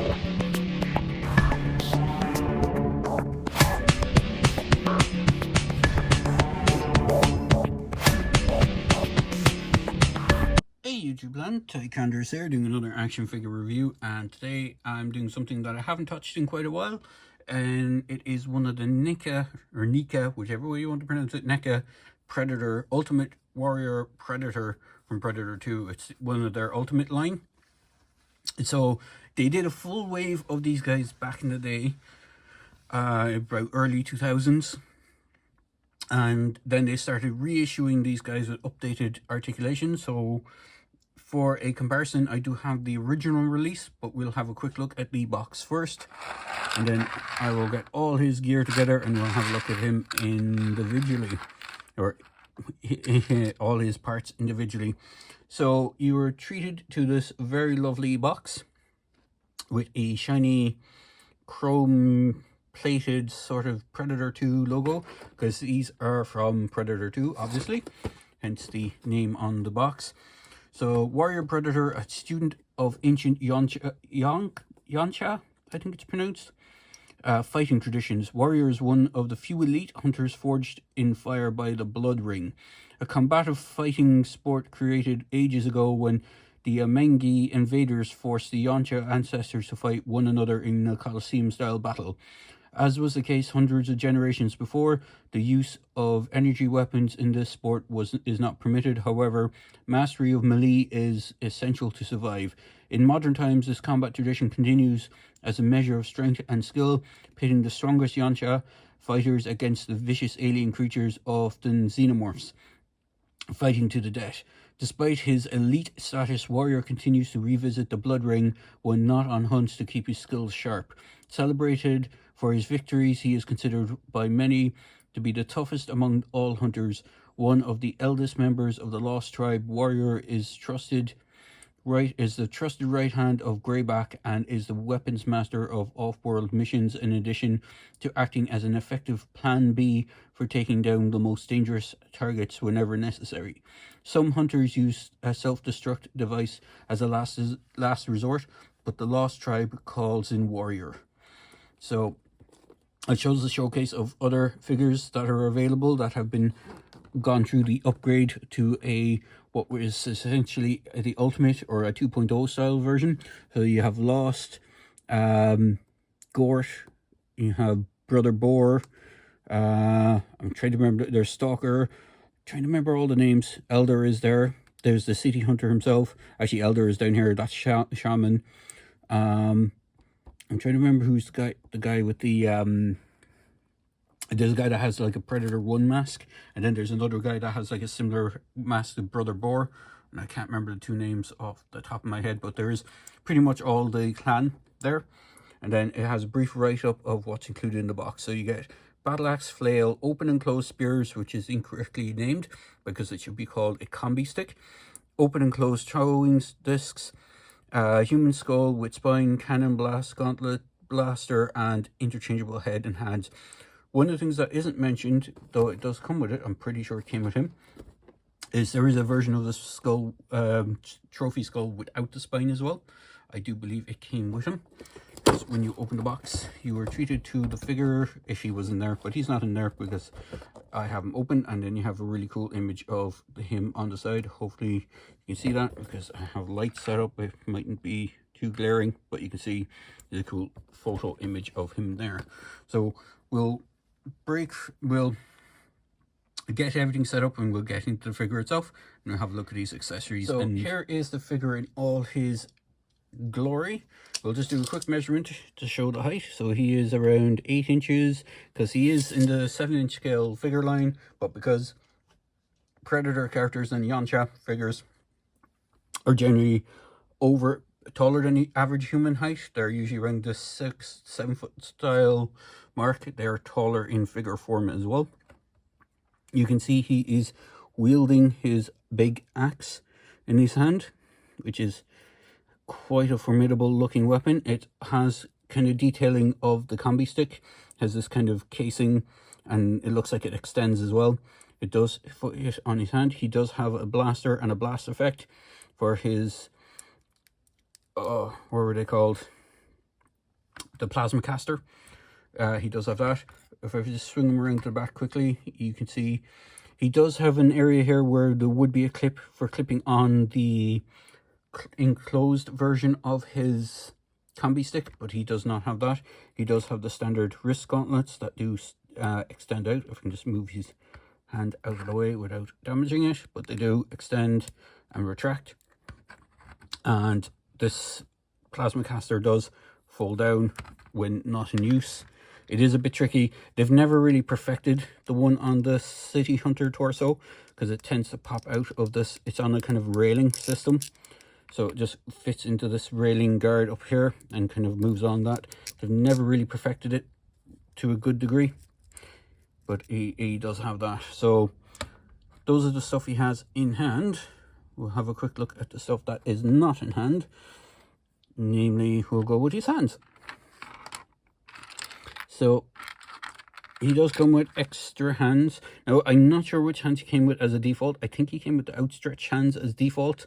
Hey YouTube land, Tycanders here doing another action figure review, and today I'm doing something that I haven't touched in quite a while, and it is one of the Neca, or Neca, whichever way you want to pronounce it, Neca Predator, Ultimate Warrior Predator from Predator 2. It's one of their Ultimate line. So they did a full wave of these guys back in the day, about early 2000s. And then they started reissuing these guys with updated articulation. So for a comparison, I do have the original release, but we'll have a quick look at the box first. And then I will get all his gear together and we'll have a look at him individually, or all his parts individually. So you were treated to this very lovely box with a shiny chrome plated sort of Predator 2 logo, because these are from Predator 2, obviously, hence the name on the box. So Warrior Predator, a student of ancient Yamcha, I think it's pronounced, fighting traditions. Warrior is one of the few elite hunters forged in fire by the Blood Ring, a combative fighting sport created ages ago when the Amengi invaders forced the Yamcha ancestors to fight one another in a Colosseum-style battle. As was the case hundreds of generations before, the use of energy weapons in this sport is not permitted. However, mastery of melee is essential to survive. In modern times, this combat tradition continues as a measure of strength and skill, pitting the strongest Yamcha fighters against the vicious alien creatures, often xenomorphs, fighting to the death. Despite his elite status, Warrior continues to revisit the Blood Ring when not on hunts to keep his skills sharp. Celebrated for his victories, he is considered by many to be the toughest among all hunters. One of the eldest members of the Lost Tribe, Warrior is the trusted right hand of Greyback and is the weapons master of off-world missions, in addition to acting as an effective plan B for taking down the most dangerous targets whenever necessary. Some hunters use a self-destruct device as a last resort, but the Lost Tribe calls in Warrior. So I chose a showcase of other figures that are available that have been gone through the upgrade to a what was essentially the Ultimate or a 2.0 style version. So you have Lost, Gort, you have Brother Boar, I'm trying to remember, there's Stalker, trying to remember all the names. Elder is there, there's the City Hunter himself. Actually, Elder is down here, that's Shaman. I'm trying to remember who's the guy with the there's a guy that has like a Predator 1 mask, and then there's another guy that has like a similar mask to Brother Boar, and I can't remember the two names off the top of my head, but there is pretty much all the clan there. And then it has a brief write-up of what's included in the box. So you get battle axe, flail, open and closed spears, which is incorrectly named because it should be called a combi stick, open and closed throwing discs, human skull with spine, cannon blast, gauntlet, blaster, and interchangeable head and hands. One of the things that isn't mentioned, though it does come with it, I'm pretty sure it came with him, is there is a version of the skull, trophy skull without the spine as well. I do believe it came with him, because when you open the box, you were treated to the figure if he was in there, but he's not in there because I have him open, and then you have a really cool image of him on the side. Hopefully you can see that because I have lights set up. It mightn't be too glaring, but you can see the cool photo image of him there. So we'll get everything set up and we'll get into the figure itself and we'll have a look at these accessories. So here is the figure in all his glory. We'll just do a quick measurement to show the height. So he is around 8 inches because he is in the 7-inch scale figure line, but because Predator characters and Yamcha figures are generally taller than the average human height, they're usually around the 6-7 foot style mark. They're taller in figure form as well. You can see he is wielding his big axe in his hand, which is quite a formidable looking weapon. It has kind of detailing of the combi stick, has this kind of casing, and it looks like it extends as well. It does fit on his hand. He does have a blaster and a blast effect for his what were they called? the plasma caster. He does have that. If I just swing him around to the back quickly, you can see he does have an area here where there would be a clip for clipping on the enclosed version of his combi stick, but he does not have that. He does have the standard wrist gauntlets that do extend out. If I can just move his hand out of the way without damaging it, but they do extend and retract. And this plasma caster does fall down when not in use. It is a bit tricky. They've never really perfected the one on the City Hunter torso because it tends to pop out of this. It's on a kind of railing system, so it just fits into this railing guard up here and kind of moves on that. They've never really perfected it to a good degree, but he does have that. So those are the stuff he has in hand. We'll have a quick look at the stuff that is not in hand. Namely, we'll go with his hands. So he does come with extra hands. Now, I'm not sure which hands he came with as a default. I think he came with the outstretched hands as default.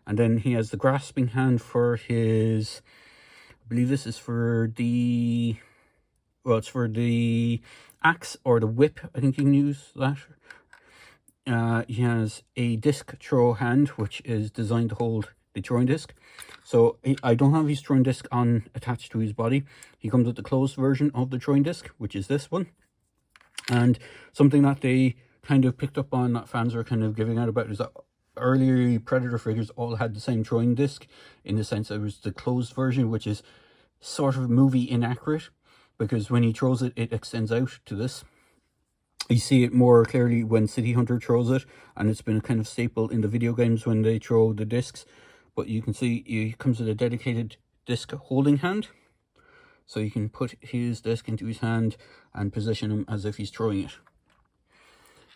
And then he has the grasping hand for his, I believe this is for the, well, it's for the axe or the whip. I think you can use that. He has a disc throw hand, which is designed to hold the throwing disc. So I don't have his throwing disc on attached to his body. He comes with the closed version of the throwing disc, which is this one. And something that they kind of picked up on, that fans are kind of giving out about, is that earlier Predator figures all had the same throwing disc, in the sense that it was the closed version, which is sort of movie inaccurate, because when he throws it, it extends out to this. You see it more clearly when City Hunter throws it, and it's been a kind of staple in the video games when they throw the discs. But you can see he comes with a dedicated disc holding hand, so you can put his disc into his hand and position him as if he's throwing it.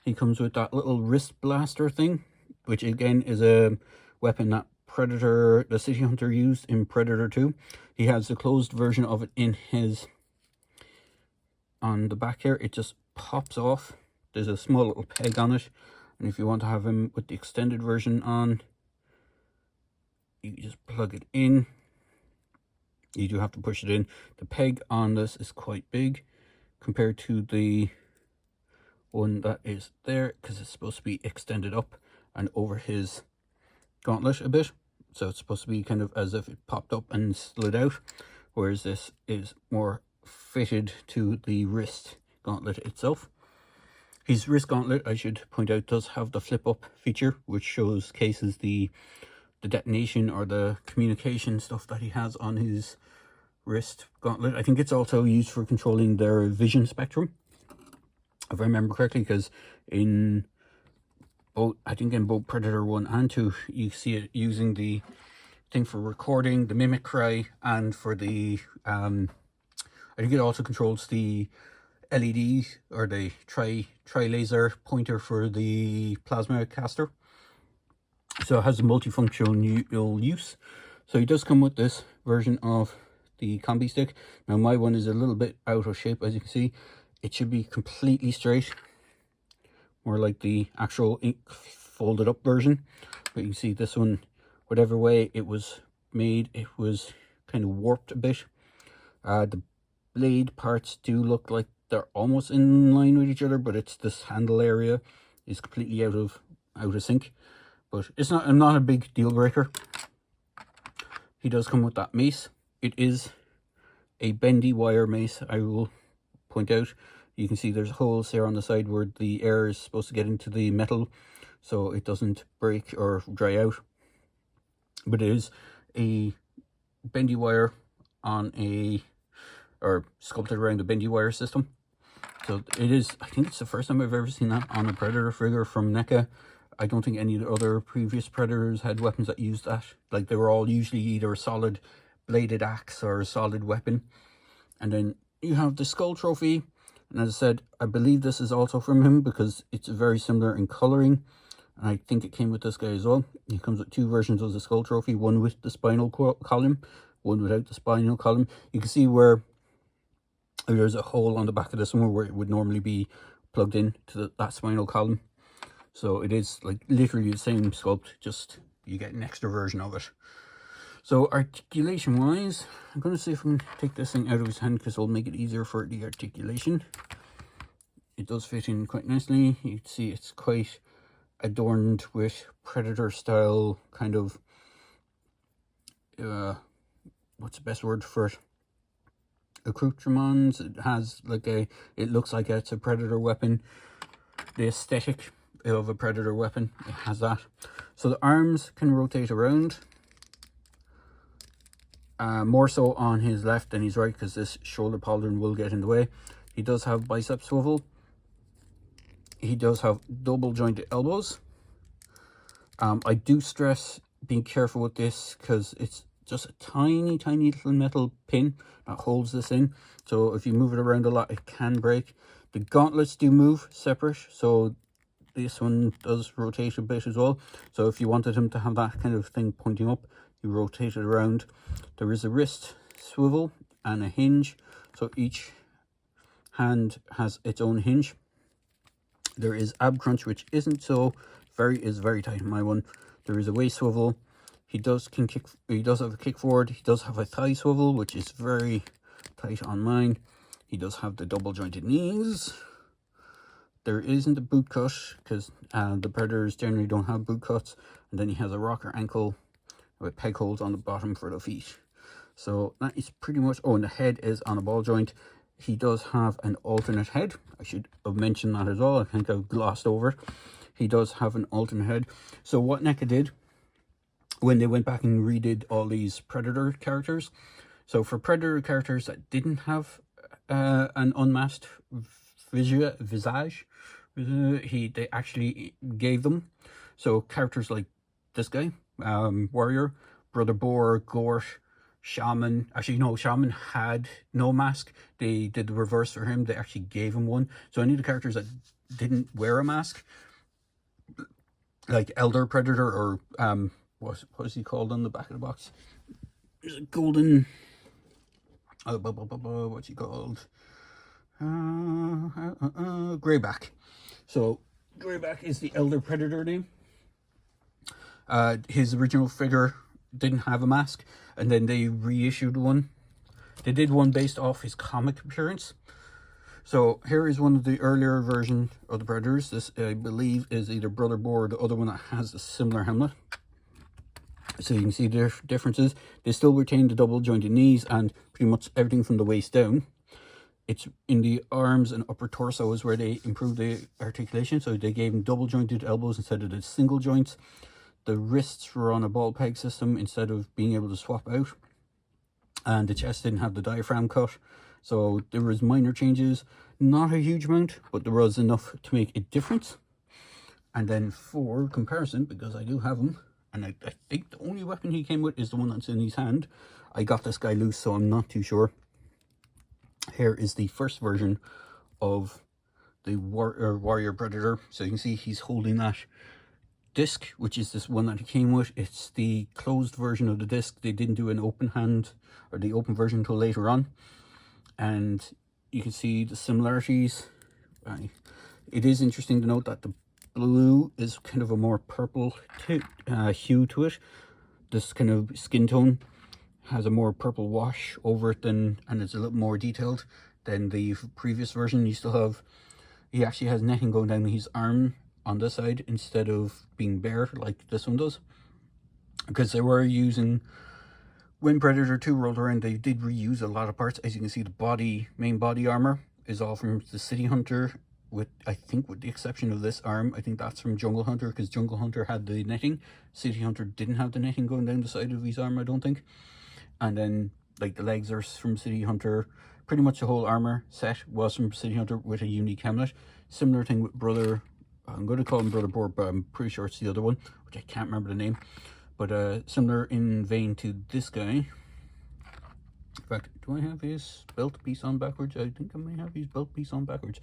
He comes with that little wrist blaster thing, which again is a weapon that the City Hunter used in Predator 2. He has the closed version of it in his, on the back here. It just pops off. There's a small little peg on it, and if you want to have him with the extended version on, you just plug it in. You do have to push it in. The peg on this is quite big compared to the one that is there, because it's supposed to be extended up and over his gauntlet a bit. So it's supposed to be kind of as if it popped up and slid out, whereas this is more fitted to the wrist gauntlet itself. His wrist gauntlet, I should point out, does have the flip up feature, which showcases the detonation or the communication stuff that he has on his wrist gauntlet. I think it's also used for controlling their vision spectrum, if I remember correctly, because in both, I think in both Predator 1 and 2, you see it using the thing for recording, the mimic cry, and for the, I think it also controls the LED or the tri-laser pointer for the plasma caster. So it has a multifunctional use. So he does come with this version of the combi stick. Now my one is a little bit out of shape, as you can see. It should be completely straight, more like the actual folded up version. But you can see this one, whatever way it was made, it was kind of warped a bit. The blade parts do look like they're almost in line with each other, but it's this handle area is completely out of sync. But it's not a big deal breaker. He does come with that mace. It is a bendy wire mace, I will point out. You can see there's holes there on the side where the air is supposed to get into the metal, so it doesn't break or dry out. But it is a bendy wire on a, or sculpted around a bendy wire system. So it is, I think it's the first time I've ever seen that on a Predator figure from Neca. I don't think any of the other previous Predators had weapons that used that. Like, they were all usually either a solid bladed axe or a solid weapon. And then you have the skull trophy. And as I said, I believe this is also from him because it's very similar in colouring. And I think it came with this guy as well. He comes with two versions of the skull trophy, one with the spinal column, one without the spinal column. You can see where there's a hole on the back of this one where it would normally be plugged in to that spinal column. So it is like literally the same sculpt, just you get an extra version of it. So articulation wise, I'm going to see if I can take this thing out of his hand because it'll make it easier for the articulation. It does fit in quite nicely. You can see it's quite adorned with predator style kind of what's the best word for it, accoutrements. It has like it looks like it's a predator weapon. The aesthetic of a predator weapon, it has that. So the arms can rotate around, more so on his left than his right because this shoulder pauldron will get in the way. He does have bicep swivel. He does have double jointed elbows. I do stress being careful with this because it's just a tiny little metal pin that holds this in. So if you move it around a lot, it can break. The gauntlets do move separate, so this one does rotate a bit as well. So if you wanted him to have that kind of thing pointing up, you rotate it around. There is a wrist swivel and a hinge, so each hand has its own hinge. There is ab crunch, which isn't so is very tight in my one. There is a waist swivel. He does have a kick forward. He does have a thigh swivel, which is very tight on mine. He does have the double jointed knees. There isn't a boot cut because the predators generally don't have boot cuts. And then he has a rocker ankle with peg holes on the bottom for the feet. So that is pretty much. Oh, and the head is on a ball joint. He does have an alternate head. I should have mentioned that as well. I think I've glossed over it. He does have an alternate head. So what Neca did when they went back and redid all these predator characters, so for predator characters that didn't have an unmasked visage, they actually gave them. So characters like this guy, warrior, brother boar, gort, shaman. Actually, no, shaman had no mask. They did the reverse for him. They actually gave him one. So any of the characters that didn't wear a mask, like elder predator, or what is he called on the back of the box? There's a golden, what's he called? Greyback. So Greyback is the elder predator name. His original figure didn't have a mask, and then they reissued one. They did one based off his comic appearance. So here is one of the earlier version of the predators. This, I believe, is either Brother Boar or the other one that has a similar helmet. So you can see the differences. They still retain the double jointed knees and pretty much everything from the waist down. It's in the arms and upper torso is where they improved the articulation. So they gave him double jointed elbows instead of the single joints. The wrists were on a ball peg system instead of being able to swap out. And the chest didn't have the diaphragm cut. So there was minor changes, not a huge amount, but there was enough to make a difference. And then for comparison, because I do have him, and I think the only weapon he came with is the one that's in his hand. I got this guy loose, so I'm not too sure. Here is the first version of the warrior predator. So you can see he's holding that disc, which is this one that he came with. It's the closed version of the disc. They didn't do an open hand or the open version until later on. And you can see the similarities. It is interesting to note that the blue is kind of a more purple hue to it. This kind of skin tone has a more purple wash over it and it's a little more detailed than the previous version. He actually has netting going down his arm on this side instead of being bare like this one does. Because they were using, when Predator 2 rolled around, they did reuse a lot of parts. As you can see, the main body armor is all from the City Hunter, with the exception of this arm. I think that's from Jungle Hunter, because Jungle Hunter had the netting. City Hunter didn't have the netting going down the side of his arm, I don't think. And then like the legs are from City Hunter. Pretty much the whole armor set was from City Hunter with a unique helmet. Similar thing with Brother, I'm going to call him Brother Boar, but I'm pretty sure it's the other one, which I can't remember the name. But similar in vein to this guy. In fact, do I have his belt piece on backwards? I think I may have his belt piece on backwards.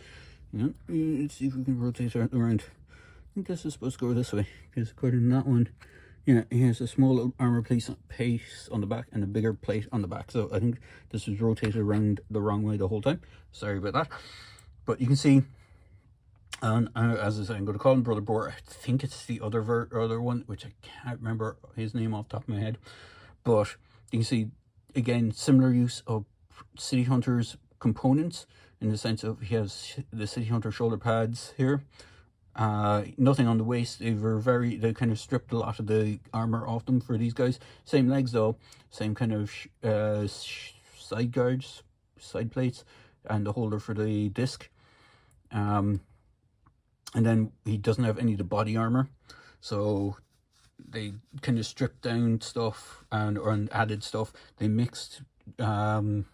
Yeah, let's see if we can rotate that around. I think this is supposed to go this way, because according to that one, yeah, he has a small little armor piece on the back and a bigger plate on the back. So I think this was rotated around the wrong way the whole time. Sorry about that. But you can see, and as I said, I'm going to call him Brother Boar. I think it's the other one, which I can't remember his name off the top of my head. But you can see, again, similar use of City Hunter's components, in the sense of he has the City Hunter shoulder pads here. Nothing on the waist. They kind of stripped a lot of the armor off them for these guys. Same legs though, same kind of side guards, side plates, and the holder for the disc. And then he doesn't have any of the body armor, so they kind of stripped down stuff or added stuff. They mixed Jungle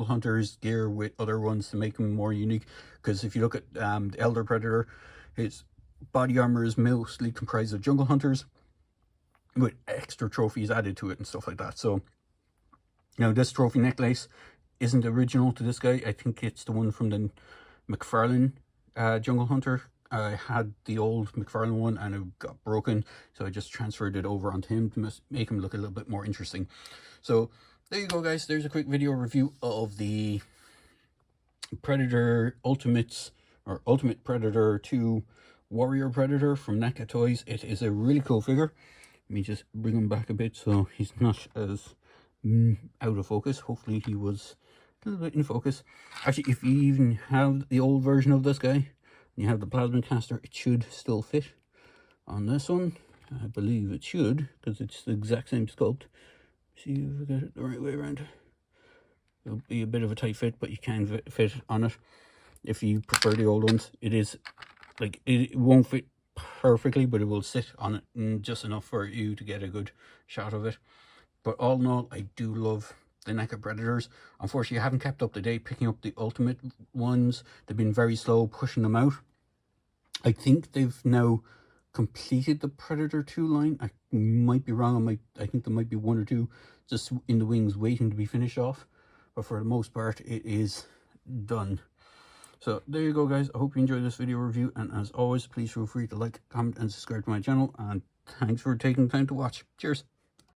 Hunter's gear with other ones to make him more unique. Because if you look at the Elder Predator, his body armor is mostly comprised of Jungle Hunters with extra trophies added to it and stuff like that. So now this trophy necklace isn't original to this guy. I think it's the one from the McFarlane Jungle Hunter. I had the old McFarlane one and it got broken, so I just transferred it over onto him to make him look a little bit more interesting. So there you go, guys. There's a quick video review of the Predator Ultimates, or Ultimate Predator 2 Warrior Predator from Neca Toys. It is a really cool figure. Let me just bring him back a bit so he's not as out of focus. Hopefully he was a little bit in focus. Actually, if you even have the old version of this guy, and you have the plasma caster, it should still fit on this one. I believe it should, because it's the exact same sculpt. See if I got it the right way around. It'll be a bit of a tight fit, but you can fit on it. If you prefer the old ones, it is like, it won't fit perfectly, but it will sit on it just enough for you to get a good shot of it. But all in all, I do love the Neca Predators. Unfortunately, I haven't kept up to date picking up the Ultimate ones. They've been very slow pushing them out. I think they've now completed the Predator 2 line. I might be wrong. I think there might be one or two just in the wings waiting to be finished off, but for the most part it is done. So there you go, guys. I hope you enjoyed this video review, and as always, please feel free to like, comment and subscribe to my channel, and thanks for taking the time to watch. Cheers.